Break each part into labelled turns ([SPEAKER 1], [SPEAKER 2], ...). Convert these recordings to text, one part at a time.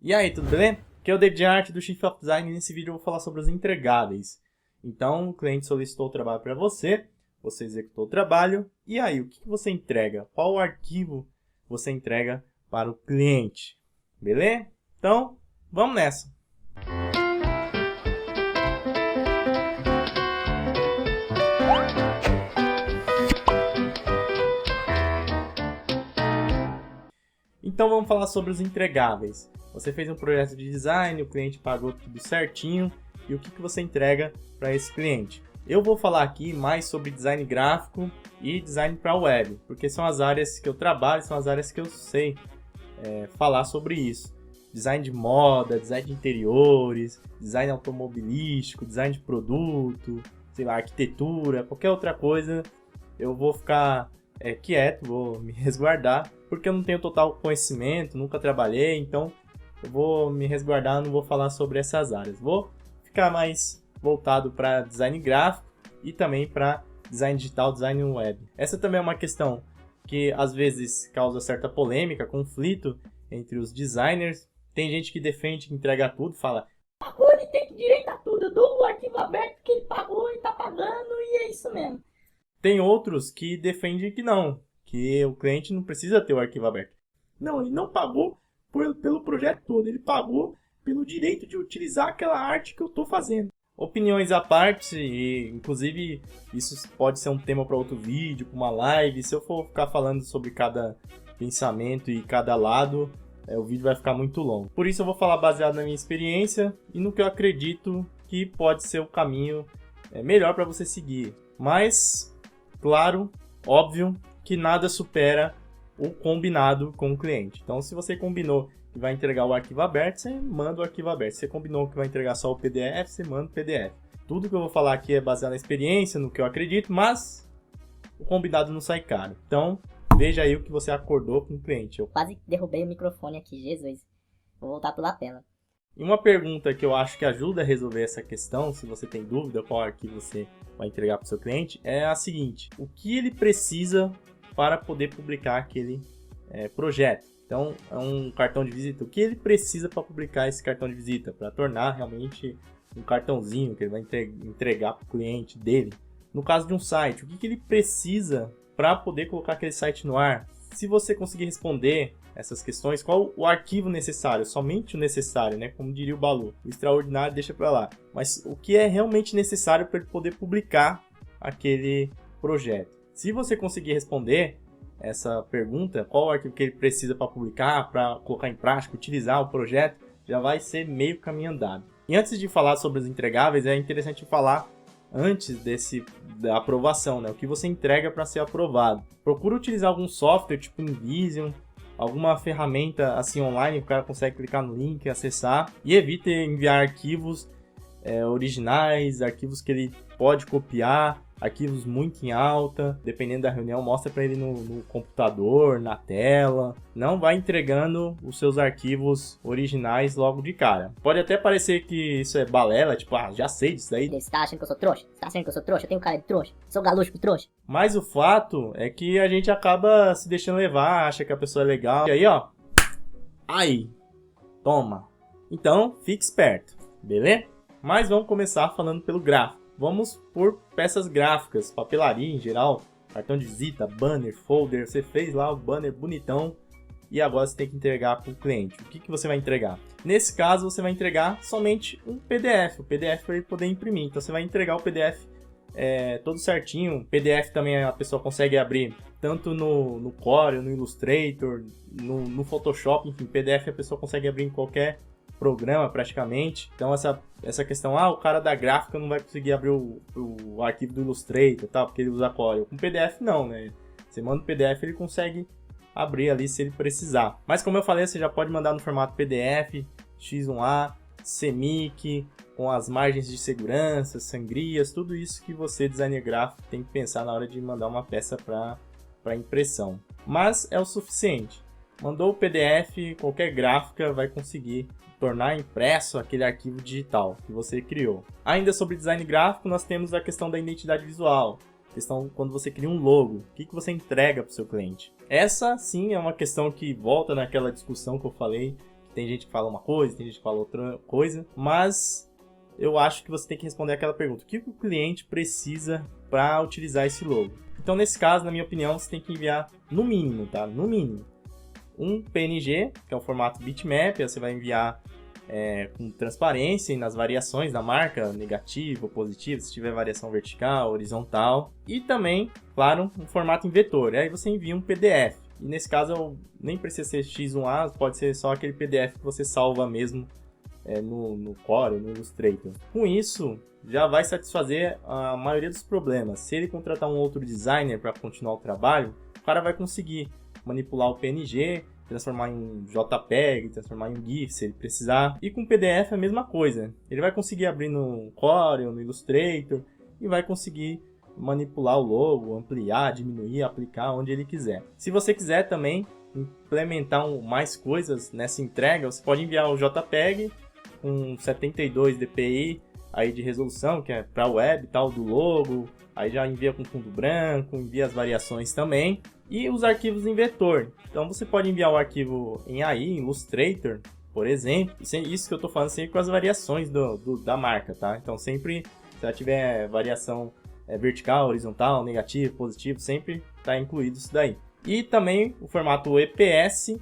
[SPEAKER 1] E aí, tudo bem? Aqui é o David Art do Chief of Design e nesse vídeo eu vou falar sobre os entregáveis. Então, o cliente solicitou o trabalho para você, você executou o trabalho, e aí, o que você entrega? Qual arquivo você entrega para o cliente? Beleza? Então, vamos nessa! Então vamos falar sobre os entregáveis. Você fez um projeto de design, o cliente pagou tudo certinho, e o que você entrega para esse cliente? Eu vou falar aqui mais sobre design gráfico e design para web, porque são as áreas que eu trabalho, são as áreas que eu sei falar sobre isso. Design de moda, design de interiores, design automobilístico, design de produto, sei lá, arquitetura, qualquer outra coisa, eu vou ficar quieto, vou me resguardar, porque eu não tenho total conhecimento, nunca trabalhei, então eu vou me resguardar, não vou falar sobre essas áreas. Vou ficar mais voltado para design gráfico e também para design digital, design web. Essa também é uma questão que às vezes causa certa polêmica, conflito entre os designers. Tem gente que defende que entrega tudo, fala:
[SPEAKER 2] pagou, ele tem direito a tudo, eu dou o arquivo aberto que ele pagou e tá pagando e é isso mesmo.
[SPEAKER 1] Tem outros que defendem que não, que o cliente não precisa ter o arquivo aberto.
[SPEAKER 3] Não, ele não pagou pelo projeto todo, ele pagou pelo direito de utilizar aquela arte que eu estou fazendo.
[SPEAKER 1] Opiniões à parte, e inclusive isso pode ser um tema para outro vídeo, para uma live. Se eu for ficar falando sobre cada pensamento e cada lado, o vídeo vai ficar muito longo. Por isso eu vou falar baseado na minha experiência e no que eu acredito que pode ser o caminho melhor para você seguir. Mas, claro, óbvio que nada supera o combinado com o cliente. Então, se você combinou que vai entregar o arquivo aberto, você manda o arquivo aberto. Se você combinou que vai entregar só o PDF, você manda o PDF. Tudo que eu vou falar aqui é baseado na experiência, no que eu acredito, mas o combinado não sai caro. Então, veja aí o que você acordou com o cliente.
[SPEAKER 2] Eu quase derrubei o microfone aqui, Jesus. Vou voltar pela tela.
[SPEAKER 1] E uma pergunta que eu acho que ajuda a resolver essa questão, se você tem dúvida qual arquivo você vai entregar para o seu cliente, é a seguinte: o que ele precisa para poder publicar aquele projeto? Então, é um cartão de visita. O que ele precisa para publicar esse cartão de visita? Para tornar realmente um cartãozinho que ele vai entregar para o cliente dele. No caso de um site, o que ele precisa para poder colocar aquele site no ar? Se você conseguir responder essas questões, qual o arquivo necessário? Somente o necessário, né? Como diria o Balu. O extraordinário deixa para lá. Mas o que é realmente necessário para ele poder publicar aquele projeto? Se você conseguir responder essa pergunta, qual o arquivo que ele precisa para publicar, para colocar em prática, utilizar o projeto, já vai ser meio caminho andado. E antes de falar sobre os entregáveis, é interessante falar antes da aprovação, né? O que você entrega para ser aprovado. Procura utilizar algum software tipo InVision, alguma ferramenta assim online, o cara consegue clicar no link e acessar, e evite enviar arquivos originais, arquivos que ele pode copiar, arquivos muito em alta, dependendo da reunião, mostra para ele no computador, na tela. Não vai entregando os seus arquivos originais logo de cara. Pode até parecer que isso é balela, tipo, já sei disso daí.
[SPEAKER 2] Você tá achando que eu sou trouxa? Você tá achando que eu sou trouxa? Eu tenho cara de trouxa? Sou galucho pro trouxa?
[SPEAKER 1] Mas o fato é que a gente acaba se deixando levar, acha que a pessoa é legal. E aí, ó, aí, toma. Então, fique esperto, beleza? Mas vamos começar falando pelo gráfico. Vamos por peças gráficas, papelaria em geral, cartão de visita, banner, folder. Você fez lá o banner bonitão e agora você tem que entregar para o cliente. O que você vai entregar? Nesse caso, você vai entregar somente um PDF, o PDF para ele poder imprimir. Então você vai entregar o PDF todo certinho. O PDF também a pessoa consegue abrir tanto no Corel, no Illustrator, no Photoshop, enfim, PDF a pessoa consegue abrir em qualquer programa praticamente. Então essa questão, o cara da gráfica não vai conseguir abrir o arquivo do Illustrator, tá? Porque ele usa Corel. Com PDF não, né? Você manda o PDF, ele consegue abrir ali se ele precisar. Mas como eu falei, você já pode mandar no formato PDF, X1A, CMYK, com as margens de segurança, sangrias, tudo isso que você, designer gráfico, tem que pensar na hora de mandar uma peça para impressão. Mas é o suficiente. Mandou o PDF, qualquer gráfica vai conseguir tornar impresso aquele arquivo digital que você criou. Ainda sobre design gráfico, nós temos a questão da identidade visual. Questão quando você cria um logo, o que você entrega para o seu cliente? Essa sim é uma questão que volta naquela discussão que eu falei, que Tem gente que fala uma coisa, tem gente que fala outra coisa, mas eu acho que você tem que responder aquela pergunta: o que o cliente precisa para utilizar esse logo? Então, nesse caso, na minha opinião, você tem que enviar no mínimo, tá? No mínimo, um PNG, que é o formato bitmap, você vai enviar com transparência e nas variações da marca, negativo, positivo, se tiver variação vertical, horizontal, e também, claro, um formato em vetor. Aí você envia um PDF. E nesse caso, nem precisa ser X1A, pode ser só aquele PDF que você salva mesmo no Core, no Illustrator. Com isso, já vai satisfazer a maioria dos problemas. Se ele contratar um outro designer para continuar o trabalho, o cara vai conseguir manipular o PNG, transformar em JPEG, transformar em GIF se ele precisar. E com o PDF é a mesma coisa. Ele vai conseguir abrir no Core ou no Illustrator e vai conseguir manipular o logo, ampliar, diminuir, aplicar onde ele quiser. Se você quiser também implementar mais coisas nessa entrega, você pode enviar o JPEG com 72 dpi aí de resolução, que é para web, tal, do logo. Aí já envia com fundo branco, envia as variações também. E os arquivos em vetor. Então você pode enviar o arquivo em AI, em Illustrator, por exemplo. Isso que eu estou falando sempre com as variações da marca, tá? Então sempre, se ela tiver variação vertical, horizontal, negativo, positivo, sempre está incluído isso daí. E também o formato EPS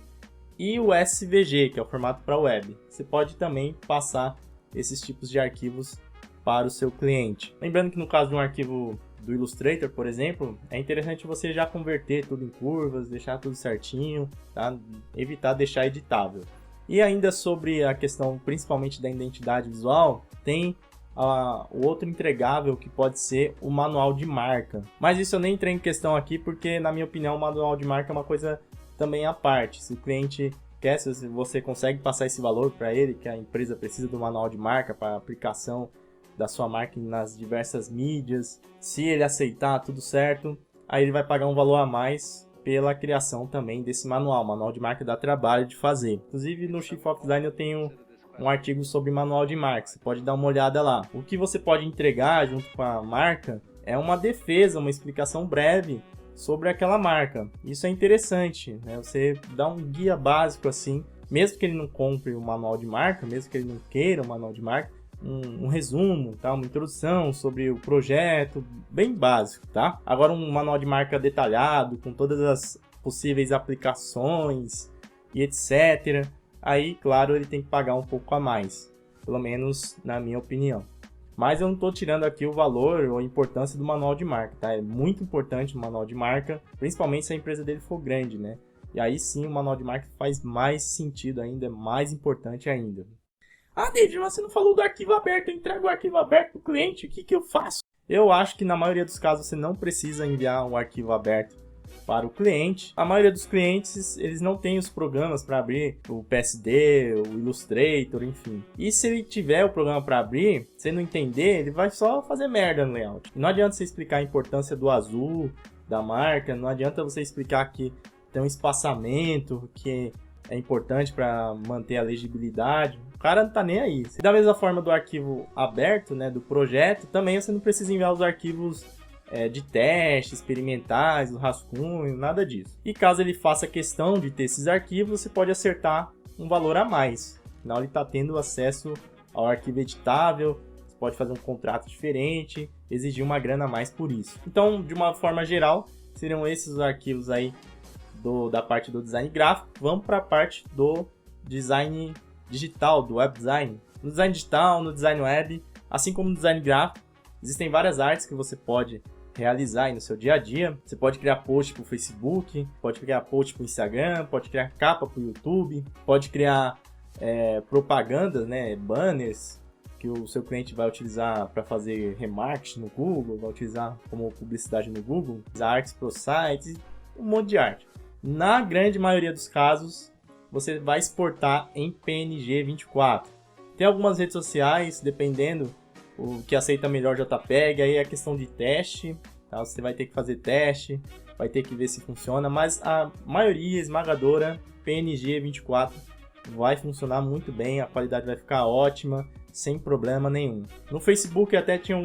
[SPEAKER 1] e o SVG, que é o formato para web. Você pode também passar esses tipos de arquivos para o seu cliente. Lembrando que no caso de um arquivo do Illustrator, por exemplo, é interessante você já converter tudo em curvas, deixar tudo certinho, tá? Evitar deixar editável. E ainda sobre a questão principalmente da identidade visual, tem o outro entregável que pode ser o manual de marca. Mas isso eu nem entrei em questão aqui porque, na minha opinião, o manual de marca é uma coisa também à parte. Se o cliente quer, se você consegue passar esse valor para ele, que a empresa precisa do manual de marca para aplicação da sua marca nas diversas mídias, se ele aceitar, tudo certo, aí ele vai pagar um valor a mais pela criação também desse manual. O manual de marca dá trabalho de fazer. Inclusive no Chief of Design eu tenho um artigo sobre manual de marca, você pode dar uma olhada lá. O que você pode entregar junto com a marca é uma defesa, uma explicação breve sobre aquela marca. Isso é interessante, né? Você dá um guia básico assim, mesmo que ele não compre o manual de marca, mesmo que ele não queira o manual de marca, um resumo, tá? Uma introdução sobre o projeto, bem básico, tá? Agora um manual de marca detalhado, com todas as possíveis aplicações e etc. Aí, claro, ele tem que pagar um pouco a mais, pelo menos na minha opinião. Mas eu não estou tirando aqui o valor ou a importância do manual de marca, tá? É muito importante o manual de marca, principalmente se a empresa dele for grande, né? E aí sim o manual de marca faz mais sentido ainda, é mais importante ainda.
[SPEAKER 3] Ah, David, você não falou do arquivo aberto. Eu entrego o arquivo aberto para o cliente. O que eu faço?
[SPEAKER 1] Eu acho que na maioria dos casos você não precisa enviar um arquivo aberto para o cliente. A maioria dos clientes, eles não têm os programas para abrir o PSD, o Illustrator, enfim. E se ele tiver o programa para abrir, você não entender, ele vai só fazer merda no layout. Não adianta você explicar a importância do azul, da marca, não adianta você explicar que tem um espaçamento, que é importante para manter a legibilidade. O cara não tá nem aí. Da mesma forma do arquivo aberto, né, do projeto, também você não precisa enviar os arquivos de teste, experimentais, do rascunho, nada disso. E caso ele faça questão de ter esses arquivos, você pode acertar um valor a mais. Afinal, ele está tendo acesso ao arquivo editável, você pode fazer um contrato diferente, exigir uma grana a mais por isso. Então, de uma forma geral, seriam esses os arquivos aí da parte do design gráfico. Vamos para a parte do design digital, do web design. No design digital, no design web, assim como no design gráfico, existem várias artes que você pode realizar aí no seu dia a dia. Você pode criar post para o Facebook, pode criar post para o Instagram, pode criar capa para o YouTube, pode criar propagandas, né, banners que o seu cliente vai utilizar para fazer remarketing no Google, vai utilizar como publicidade no Google, artes para os sites, um monte de arte. Na grande maioria dos casos, você vai exportar em PNG 24. Tem algumas redes sociais, dependendo o que aceita melhor JPEG, aí é questão de teste, tá? Você vai ter que fazer teste, vai ter que ver se funciona, mas a maioria esmagadora, PNG 24, vai funcionar muito bem, a qualidade vai ficar ótima, sem problema nenhum. No Facebook até tinha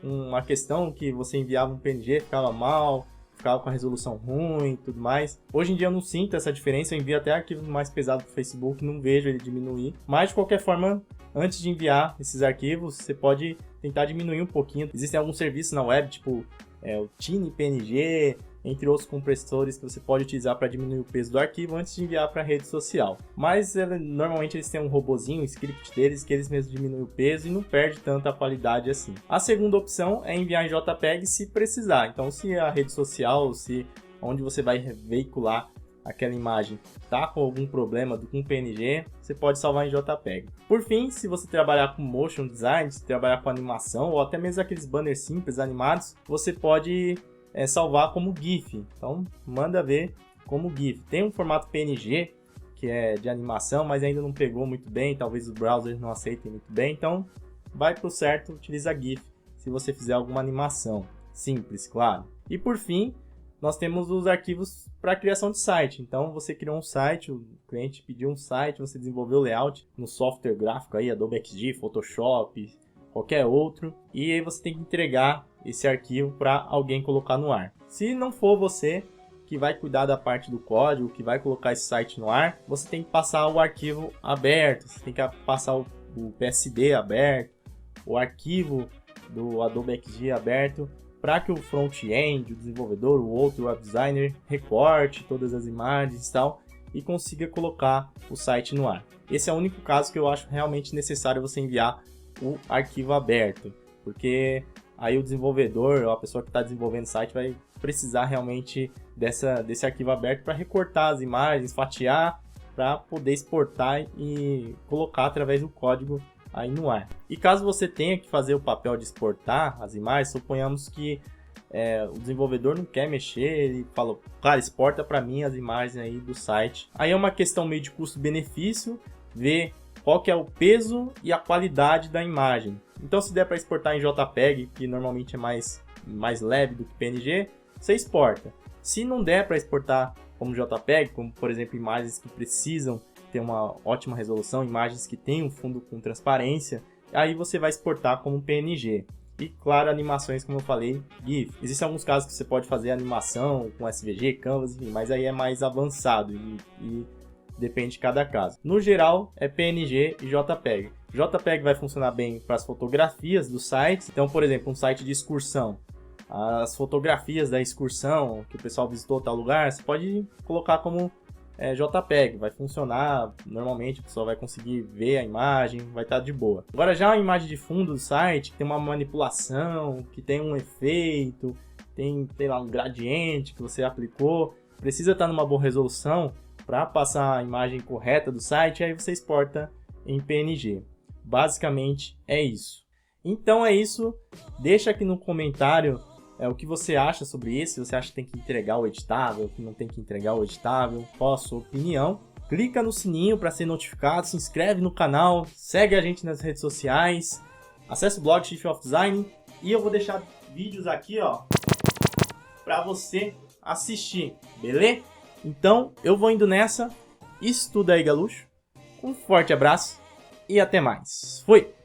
[SPEAKER 1] uma questão que você enviava um PNG, ficava mal, ficava com a resolução ruim e tudo mais. Hoje em dia eu não sinto essa diferença, eu envio até arquivos mais pesados pro Facebook, não vejo ele diminuir. Mas de qualquer forma, antes de enviar esses arquivos, você pode tentar diminuir um pouquinho. Existem alguns serviços na web, tipo o TinyPNG, entre outros compressores que você pode utilizar para diminuir o peso do arquivo antes de enviar para a rede social. Mas normalmente eles têm um robozinho, um script deles, que eles mesmos diminuem o peso e não perde tanta qualidade assim. A segunda opção é enviar em JPEG se precisar. Então, se a rede social, se onde você vai veicular aquela imagem tá com algum problema com PNG, você pode salvar em JPEG. Por fim, se você trabalhar com motion design, se trabalhar com animação ou até mesmo aqueles banners simples animados, você pode salvar como GIF. Então manda ver como GIF. Tem um formato PNG que é de animação, mas ainda não pegou muito bem, talvez os browsers não aceitem muito bem, então vai pro certo, utiliza GIF se você fizer alguma animação simples, claro. E por fim, nós temos os arquivos para criação de site. Então você criou um site, o cliente pediu um site, você desenvolveu o layout no software gráfico aí, Adobe XD, Photoshop, qualquer outro, e aí você tem que entregar esse arquivo para alguém colocar no ar. Se não for você que vai cuidar da parte do código, que vai colocar esse site no ar, você tem que passar o arquivo aberto, você tem que passar o PSD aberto, o arquivo do Adobe XD aberto, para que o front-end, o desenvolvedor, o outro web designer recorte todas as imagens e tal, e consiga colocar o site no ar. Esse é o único caso que eu acho realmente necessário você enviar o arquivo aberto, porque aí o desenvolvedor, ou a pessoa que está desenvolvendo o site, vai precisar realmente desse arquivo aberto para recortar as imagens, fatiar, para poder exportar e colocar através do código aí no ar. E caso você tenha que fazer o papel de exportar as imagens, suponhamos que o desenvolvedor não quer mexer, ele fala, cara, exporta para mim as imagens aí do site. Aí é uma questão meio de custo-benefício, ver qual que é o peso e a qualidade da imagem. Então se der para exportar em JPEG, que normalmente é mais leve do que PNG, você exporta. Se não der para exportar como JPEG, como por exemplo imagens que precisam ter uma ótima resolução, imagens que têm um fundo com transparência, aí você vai exportar como PNG. E claro, animações, como eu falei, GIF. Existem alguns casos que você pode fazer animação com SVG, Canvas, enfim, mas aí é mais avançado e depende de cada caso. No geral, é PNG e JPEG. JPEG vai funcionar bem para as fotografias do site. Então, por exemplo, um site de excursão. As fotografias da excursão que o pessoal visitou tal lugar, você pode colocar como JPEG, vai funcionar normalmente, o pessoal vai conseguir ver a imagem, vai estar de boa. Agora já a imagem de fundo do site, que tem uma manipulação, que tem um efeito, tem, sei lá, um gradiente que você aplicou, precisa estar numa boa resolução para passar a imagem correta do site, aí você exporta em PNG. Basicamente é isso. Então é isso, deixa aqui no comentário o que você acha sobre isso, se você acha que tem que entregar o editável, que não tem que entregar o editável, qual a sua opinião. Clica no sininho para ser notificado, se inscreve no canal, segue a gente nas redes sociais, acesse o blog Shift of Design e eu vou deixar vídeos aqui, ó, para você assistir, beleza? Então eu vou indo nessa, estuda aí, galucho, um forte abraço e até mais, fui!